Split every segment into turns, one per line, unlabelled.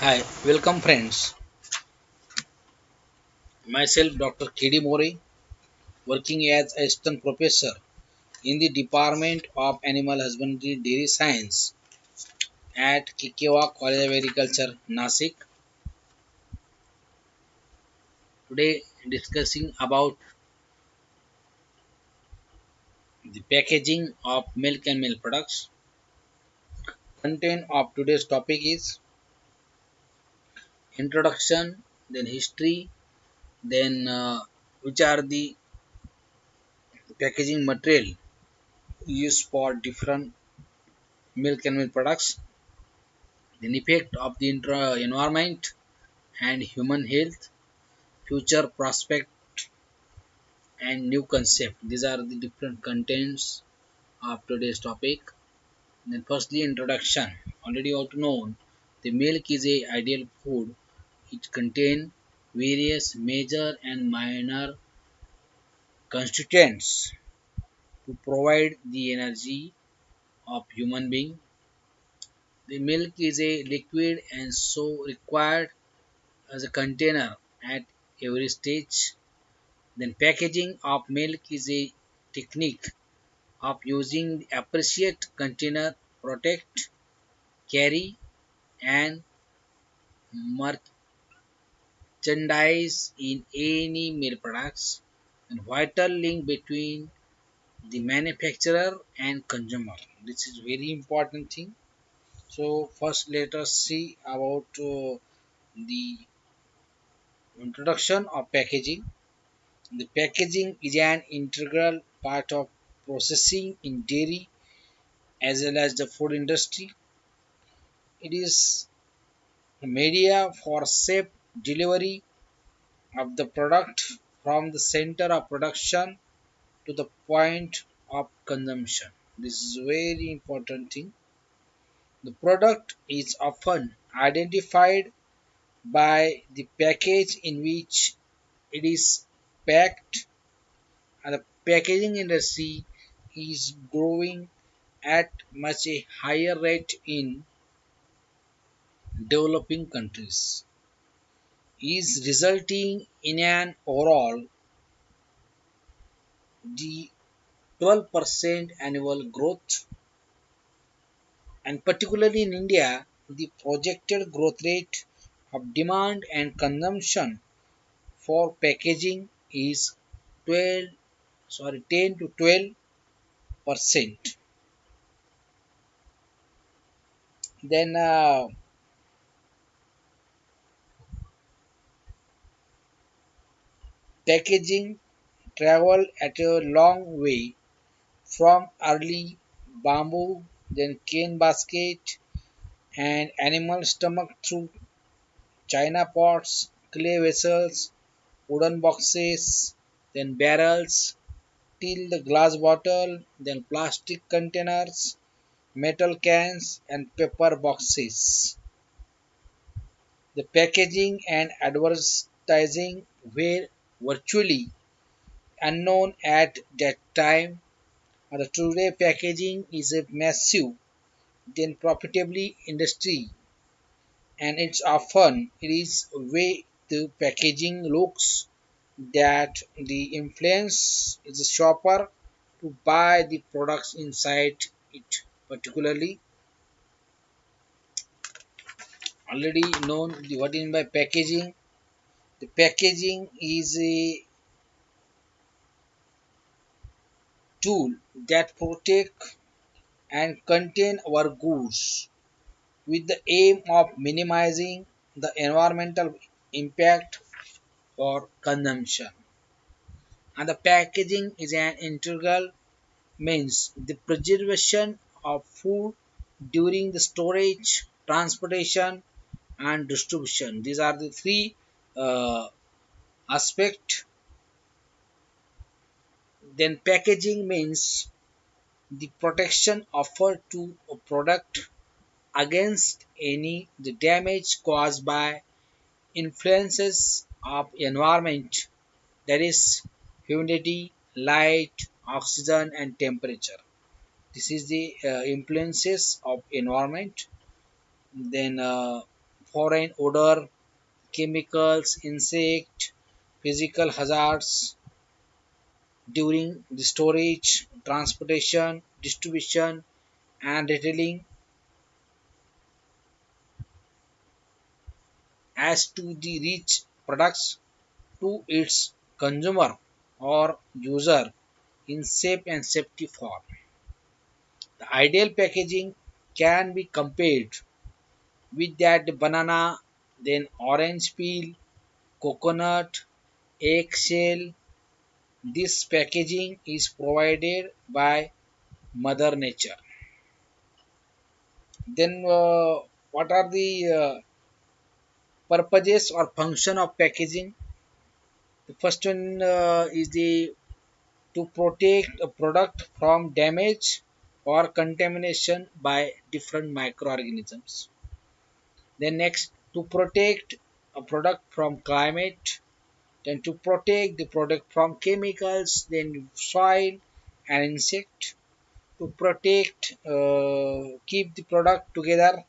Hi, welcome friends. Myself Dr. K.D. More, working as assistant professor in the Department of Animal Husbandry Dairy Science at K.K.Wagh College of Agriculture, Nashik. Today discussing about the packaging of milk and milk products. Content of today's topic is introduction, then history, then which are the packaging material used for different milk and milk products, then effect of the environment and human health, future prospect and new concept. These are the different contents of today's topic. Then firstly introduction. Already ought to know the milk is a ideal food. It contains various major and minor constituents to provide the energy of human being. The milk is a liquid and so required as a container at every stage. Then packaging of milk is a technique of using the appropriate container protect, carry and merchandise in any milk products and vital link between the manufacturer and consumer. This is very important thing. So first let us see about the introduction of packaging. The packaging is an integral part of processing in dairy as well as the food industry. It is the media for safe delivery of the product from the center of production to the point of consumption. This is a very important thing. The product is often identified by the package in which it is packed, and the packaging industry is growing at much a higher rate in developing countries, is resulting in an overall the 12% annual growth, and particularly in India the projected growth rate of demand and consumption for packaging is 10 to 12%. Then packaging travel at a long way from early bamboo, then cane basket and animal stomach through china pots, clay vessels, wooden boxes, then barrels, till the glass bottle, then plastic containers, metal cans, and paper boxes. The packaging and advertising were virtually unknown at that time. And today, packaging is a massive, then profitably industry, and it is way the packaging looks that the influence is a shopper to buy the products inside it. Particularly already known what in by packaging. The packaging is a tool that protect and contain our goods with the aim of minimizing the environmental impact for consumption. And the packaging is an integral means the preservation of food during the storage, transportation, and distribution. These are the three uh, aspects. Then packaging means the protection offered to a product against any the damage caused by influences of environment, that is humidity, light, oxygen and temperature. This is the influences of environment. Then foreign odor, chemicals, insect, physical hazards during the storage, transportation, distribution, and retailing. As to the reach products to its consumer or user in safe and safety form. The ideal packaging can be compared with that banana, then orange peel, coconut, eggshell. This packaging is provided by Mother Nature. Then, what are the purposes or function of packaging? The first one is the to protect a product from damage or contamination by different microorganisms. Then next, to protect a product from climate, then to protect the product from chemicals, then soil and insect, to protect, keep the product together,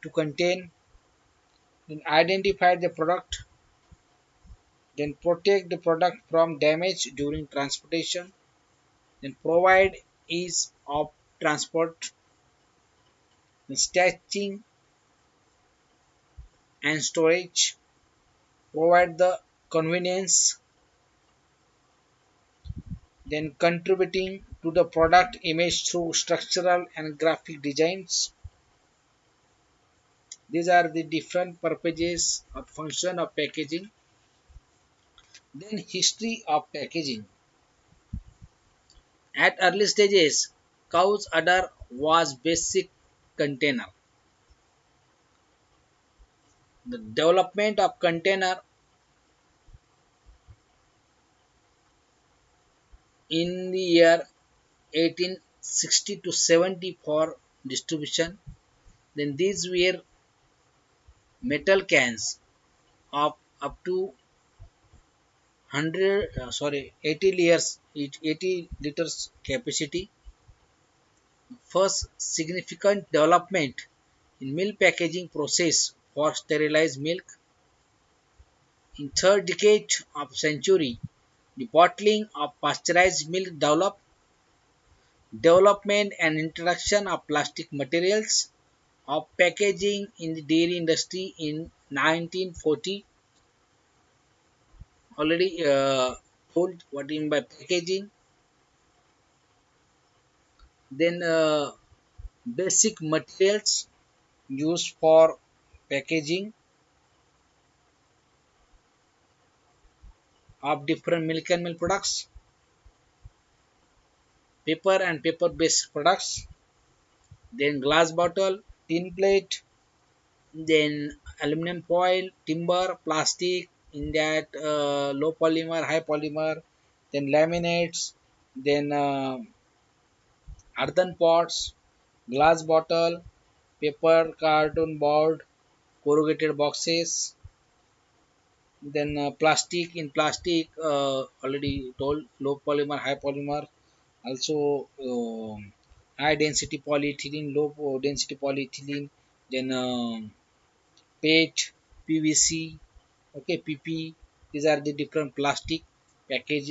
to contain, then identify the product, then protect the product from damage during transportation, then provide ease of transport, then staging and storage, provide the convenience, then contributing to the product image through structural and graphic designs. These are the different purposes or function of packaging. Then history of packaging. At early stages, cow's udder was basic container. The development of container in the year 1860 to 70 for distribution. Then these were metal cans of up to 100 80 liters 80 liters capacity. First significant development in milk packaging process for sterilized milk. In third decade of century, the bottling of pasteurized milk developed. Development and introduction of plastic materials of packaging in the dairy industry in 1940. Already told what in by packaging. Then basic materials used for packaging of different milk and milk products, paper and paper based products, then glass bottle, tin plate, then aluminum foil, timber, plastic, in that low polymer, high polymer, then laminates, then earthen pots, glass bottle, paper carton board, corrugated boxes, then plastic, in plastic already told low polymer, high polymer, also high density polyethylene, low density polyethylene, then PET, PVC, okay, PP. These are the different plastic package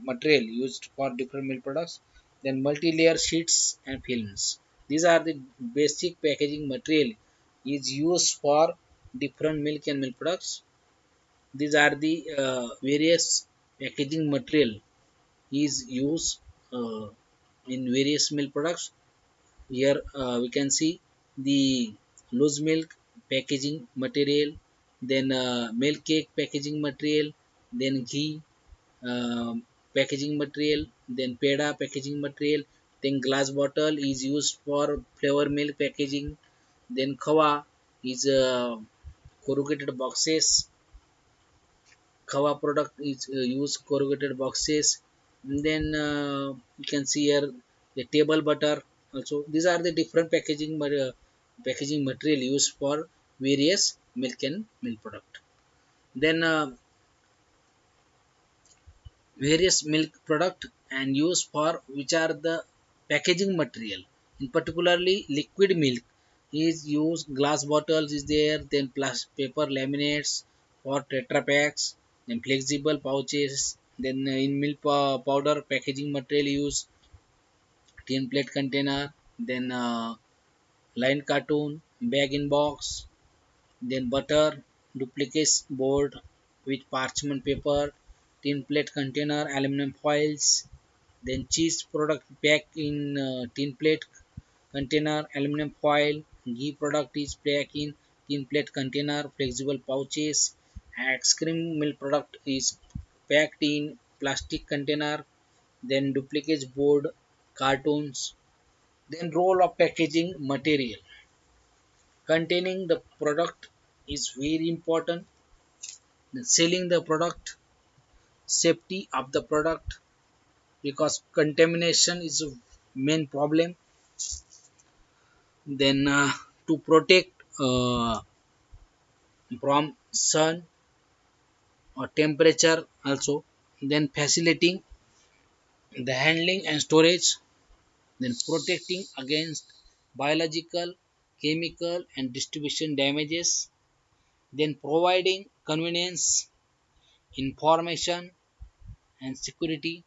material used for different milk products. Then multi-layer sheets and films. These are the basic packaging material is used for different milk and milk products. These are the various packaging material is used uh, in various milk products. Here we can see the loose milk packaging material, then milk cake packaging material, then ghee packaging material, then peda packaging material, then glass bottle is used for flavor milk packaging, then khawa is corrugated boxes. Khawa product is used corrugated boxes. And then you can see here the table butter also. These are the different packaging material used for various milk and milk product. Then various milk product and used for which are the packaging material, in particularly liquid milk is used. Glass bottles is there, then plus paper laminates for tetra packs, then flexible pouches, then in milk powder packaging material use tin plate container, then line cartoon, bag in box, then butter, duplicate board with parchment paper, tin plate container, aluminum foils, then cheese product packed in tin plate container, aluminum foil, ghee product is packed in tin plate container, flexible pouches, ice cream milk product is packed in plastic container, then duplicate board, cartoons, then roll of packaging material containing the product is very important. Then selling the product, safety of the product because contamination is a main problem. Then to protect from sun or temperature also. Then facilitating the handling and storage. Then protecting against biological, chemical and distribution damages. Then providing convenience, information and security.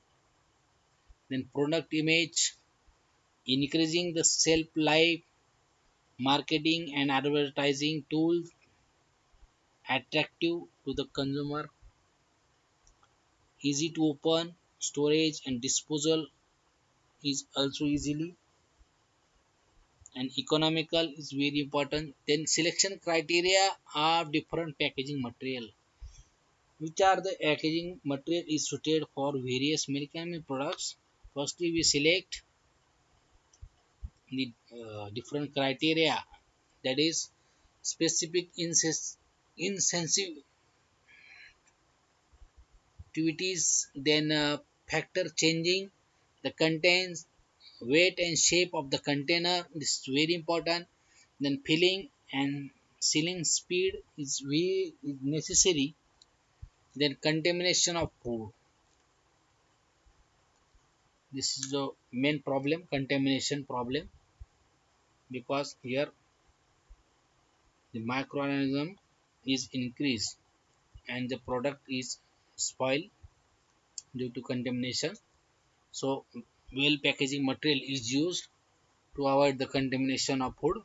Then product image, increasing the shelf life, marketing and advertising tools attractive to the consumer, easy to open, storage and disposal is also easily, and economical is very important. Then selection criteria of different packaging material. Which are the packaging material is suited for various milk and milk products? Firstly, we select the different criteria, that is specific insensitivities, then factor changing the contents, weight and shape of the container, this is very important. Then filling and sealing speed is necessary. Then contamination of food, this is the main problem, contamination problem, because here the microorganism is increased and the product is spoiled due to contamination. So well packaging material is used to avoid the contamination of food.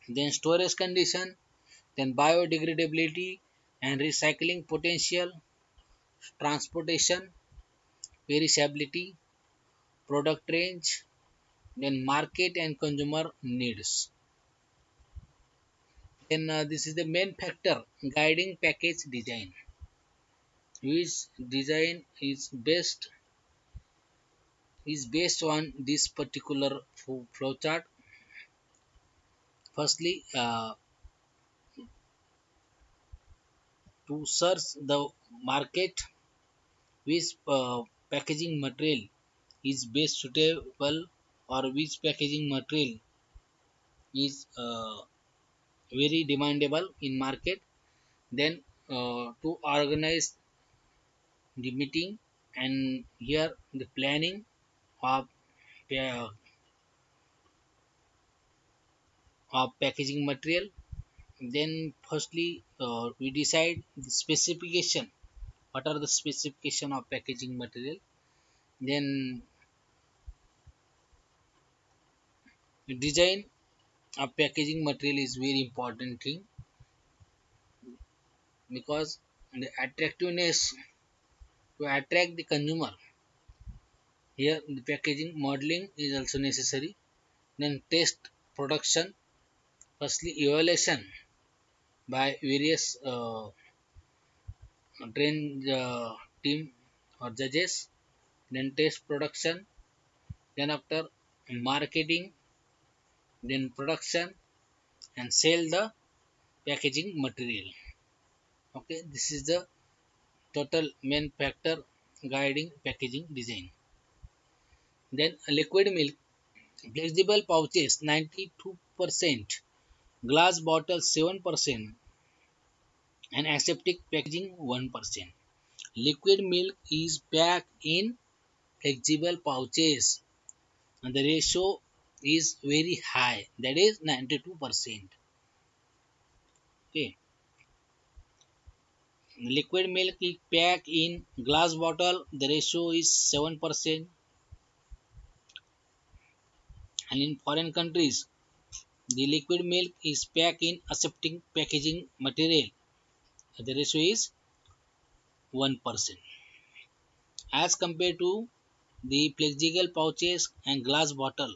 Then storage condition, then biodegradability and recycling potential, transportation, perishability, product range, then market and consumer needs. Then this is the main factor guiding package design. Which design is based on this particular flowchart. Firstly, to search the market, which packaging material is best suitable or which packaging material is very demandable in market. Then to organize the meeting, and here the planning of uh, packaging material. Then firstly we decide the specification, what are the specification of packaging material. Then design of packaging material is very important thing, because the attractiveness to attract the consumer, here the packaging modeling is also necessary. Then test production, firstly evaluation by various trained team or judges, then test production, then after marketing, then production and sell the packaging material. Okay, this is the total main factor guiding packaging design. Then liquid milk, flexible pouches 92%, glass bottles 7%, and aseptic packaging 1%. Liquid milk is packed in flexible pouches, and the ratio is very high, that is 92%. Okay. Liquid milk is packed in glass bottle, the ratio is 7%. And in foreign countries, the liquid milk is packed in aseptic packaging material, the ratio is 1%. As compared to the flexible pouches and glass bottle,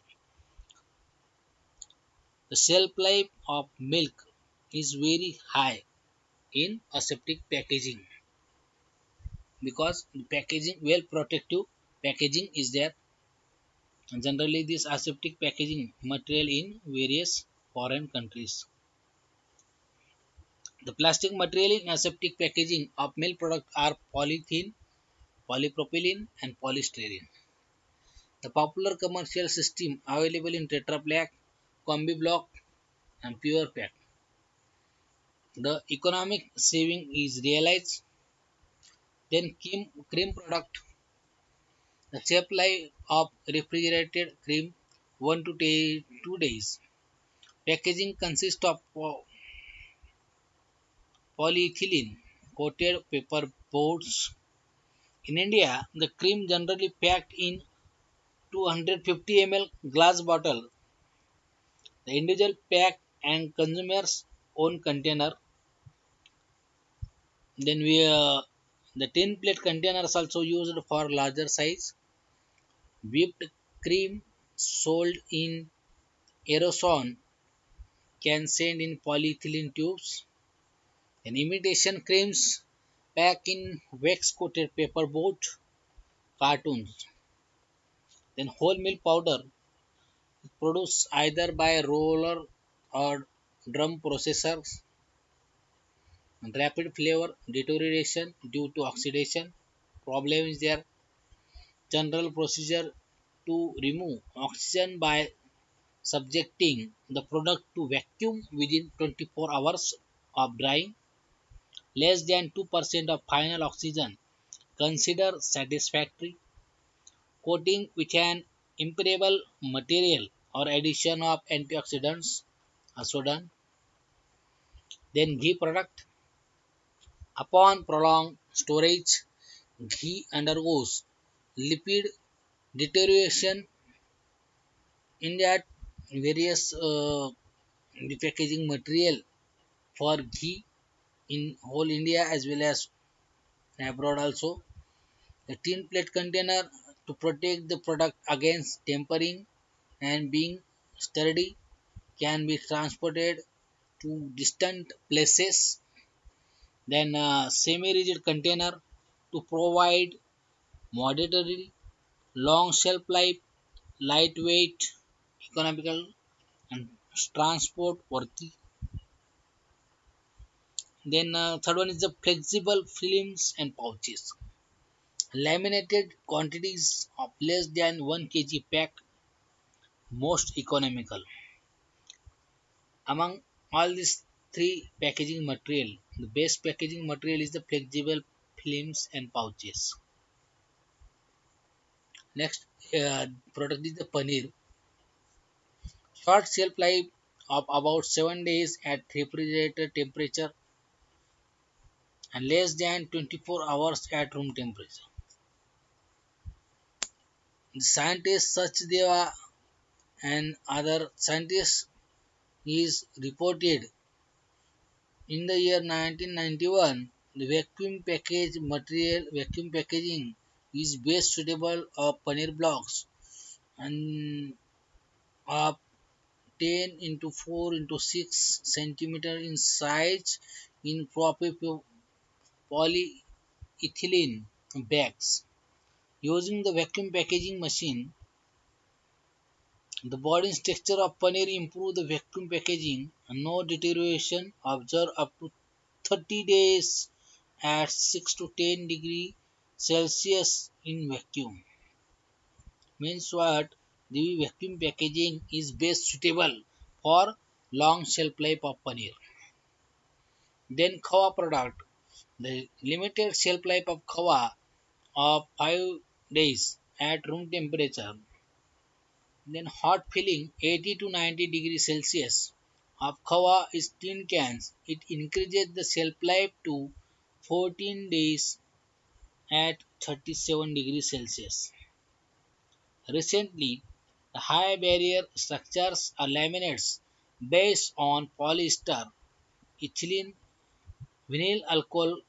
the shelf life of milk is very high in aseptic packaging because the packaging well protective packaging is there. And generally this aseptic packaging material in various foreign countries. The plastic material in aseptic packaging of milk products are polythene, polypropylene and polystyrene. The popular commercial system available in Tetra Pak, Combi Block and Pure Pack. The economic saving is realized. Then cream product. The shelf life of refrigerated cream 1 to 2 days. Packaging consists of polyethylene coated paper boards. In India, the cream generally packed in 250 ml glass bottle. The individual pack and consumer's own container. Then the tin plate containers also used for larger size. Whipped cream sold in aerosol can send in polyethylene tubes. And imitation creams packed in wax coated paperboard cartoons. Then whole milk powder produced either by roller or drum processors. And rapid flavor deterioration due to oxidation. Problem is there. General procedure to remove oxygen by subjecting the product to vacuum within 24 hours of drying. Less than 2% of final oxygen considered satisfactory. Coating with an impermeable material or addition of antioxidants also done. Then ghee product. Upon prolonged storage, ghee undergoes lipid deterioration in that various the packaging material for ghee in whole India as well as abroad also. The tin plate container to protect the product against tampering and being sturdy can be transported to distant places. Then semi-rigid container to provide moderately long shelf life, lightweight, economical and transport worthy. Then third one is the flexible films and pouches. Laminated quantities of less than 1 kg pack most economical. Among all these three packaging material, the best packaging material is the flexible films and pouches. Next product is the paneer. Short shelf life of about 7 days at refrigerator temperature and less than 24 hours at room temperature. The scientists Sachdeva and other scientists is reported in the year 1991 the vacuum packaging is best suitable of paneer blocks and of 10 into 4 into 6 centimeter in size in polyethylene bags. Using the vacuum packaging machine, the body structure of paneer improve the vacuum packaging and no deterioration observed up to 30 days at 6 to 10 degree Celsius in vacuum. Means what? The vacuum packaging is best suitable for long shelf life of paneer. Then khawa product. The limited shelf life of khawa of 5 days at room temperature Then hot filling 80 to 90 degrees Celsius of kava is tin cans. It increases the shelf life to 14 days at 37 degrees Celsius. Recently, the high barrier structures are laminates based on polyester, ethylene, vinyl alcohol,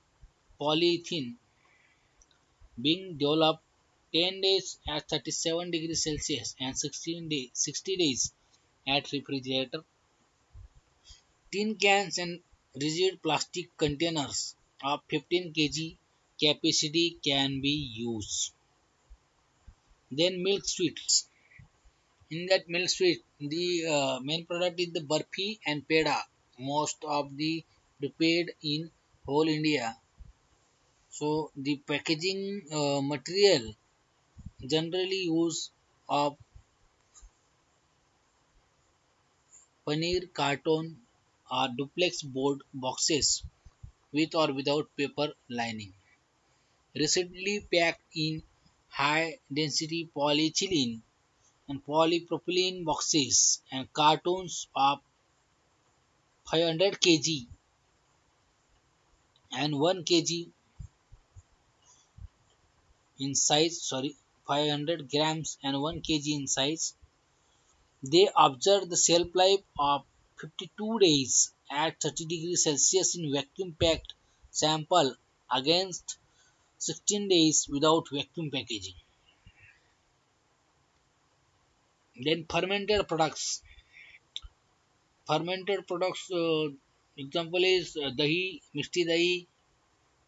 polyethylene being developed 10 days at 37 degrees Celsius and 60 days at refrigerator. Tin cans and rigid plastic containers of 15 kg capacity can be used. Then milk sweets. In that milk sweet, the main product is the burfi and peda. Most of the prepared in whole India. So the packaging material generally use of paneer carton or duplex board boxes with or without paper lining. Recently packed in high density polyethylene and polypropylene boxes and cartons of 500 kg and 1 kg in size, 500 grams and 1 kg in size. They observe the shelf life of 52 days at 30 degrees Celsius in vacuum packed sample against 16 days without vacuum packaging. Then fermented products. Fermented products example is dahi, mishti dahi,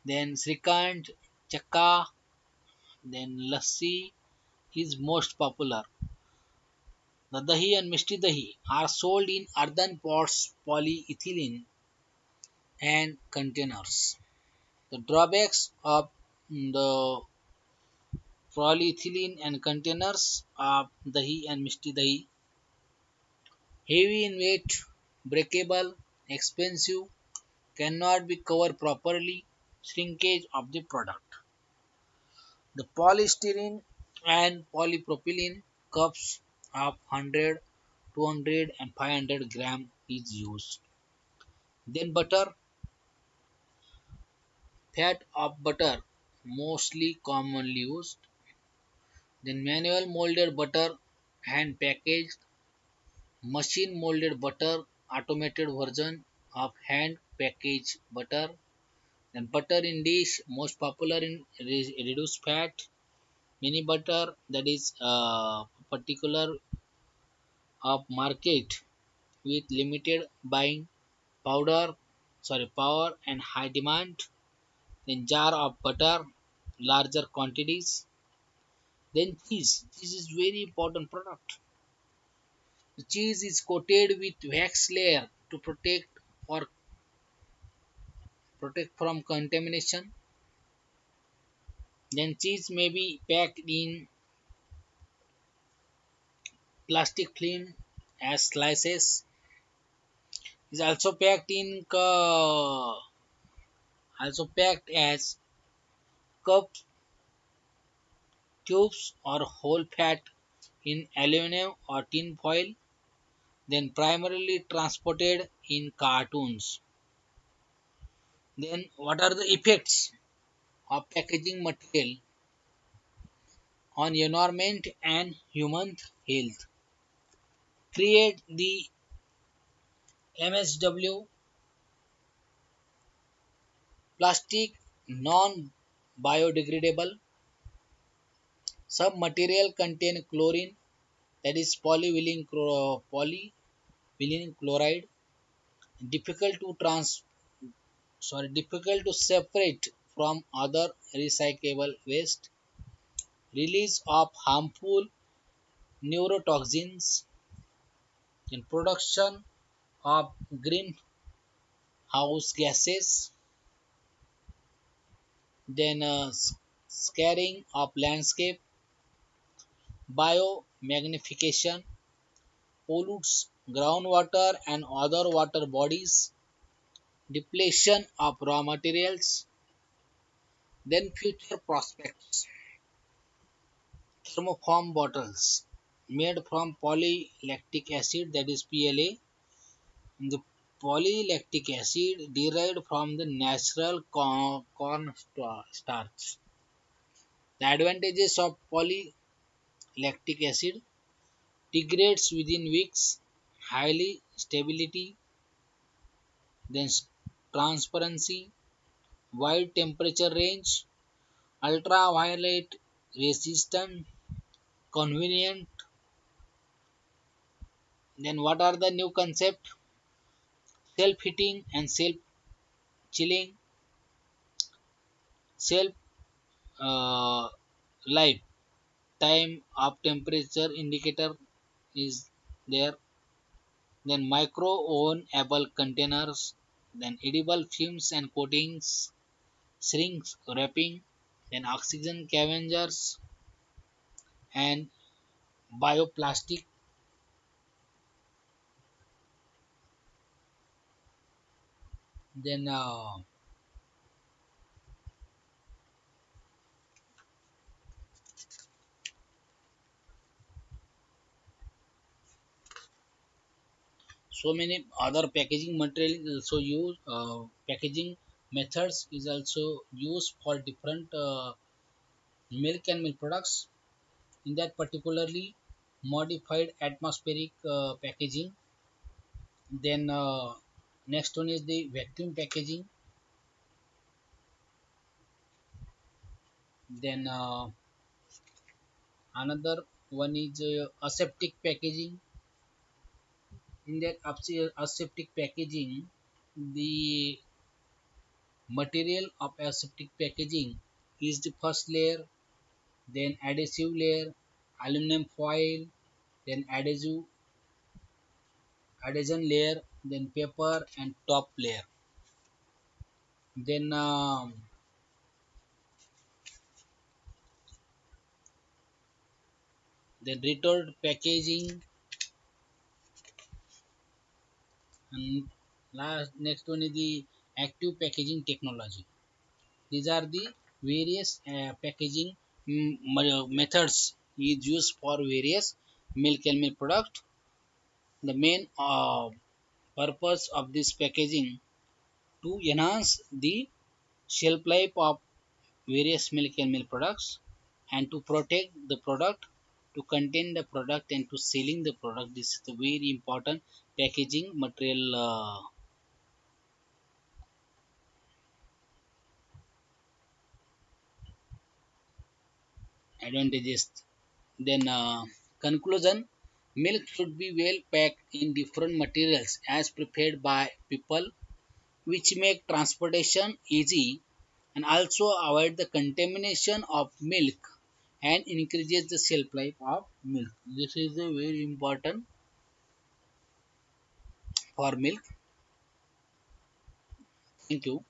then srikand, chakka, then lassi is most popular. The dahi and mishti dahi are sold in earthen pots, polyethylene and containers. The drawbacks of the polyethylene and containers of dahi and mishti dahi: heavy in weight, breakable, expensive, cannot be covered properly, shrinkage of the product. The polystyrene and polypropylene cups of 100, 200 and 500 gram is used. Then butter, fat of butter mostly commonly used. Then manual molded butter, hand packaged, machine molded butter, automated version of hand packaged butter. Then butter in dish, most popular in reduced fat, mini butter that is particular of market with limited buying powder, power and high demand. Then jar of butter, larger quantities. Then cheese. Cheese is very important product. The cheese is coated with wax layer to or protect from contamination. Then cheese may be packed in plastic film as slices. Is also packed as cups, cubes, or whole fat in aluminum or tin foil. Then primarily transported in cartoons. Then what are the effects of packaging material on environment and human health? Create the MSW plastic non-biodegradable. Some material contain chlorine, that is polyvinyl chloride, difficult to difficult to separate from other recyclable waste. Release of harmful neurotoxins in production of greenhouse gases. Then scarring of landscape, biomagnification, pollutes groundwater and other water bodies, depletion of raw materials. Then future prospects, thermoform bottles, made from polylactic acid, that is PLA. The polylactic acid derived from the natural starch. The advantages of polylactic acid: degrades within weeks, highly stability, then transparency, wide temperature range, ultraviolet resistant, convenient. Then what are the new concept? Self heating and self chilling, self uh, life time of temperature indicator is there. Then micro ovenable containers, then edible films and coatings, shrinks wrapping, then oxygen scavengers and bioplastic. Then so many other packaging material is also used. Packaging methods is also used for different milk and milk products. In that particularly modified atmospheric packaging. Then next one is the vacuum packaging. Then another one is aseptic packaging. In that aseptic packaging, the material of aseptic packaging is the first layer, then adhesive layer, aluminum foil, then adhesion layer, then paper and top layer. Then retold packaging, and next one is the active packaging technology. These are the various packaging methods is used for various milk and milk product. The main purpose of this packaging to enhance the shelf life of various milk and milk products and to protect the product, to contain the product and to selling the product. This is the very important packaging material advantages. Then conclusion: milk should be well packed in different materials as prepared by people, which make transportation easy and also avoid the contamination of milk and increases the shelf life of milk. This is a very important for milk. Thank you.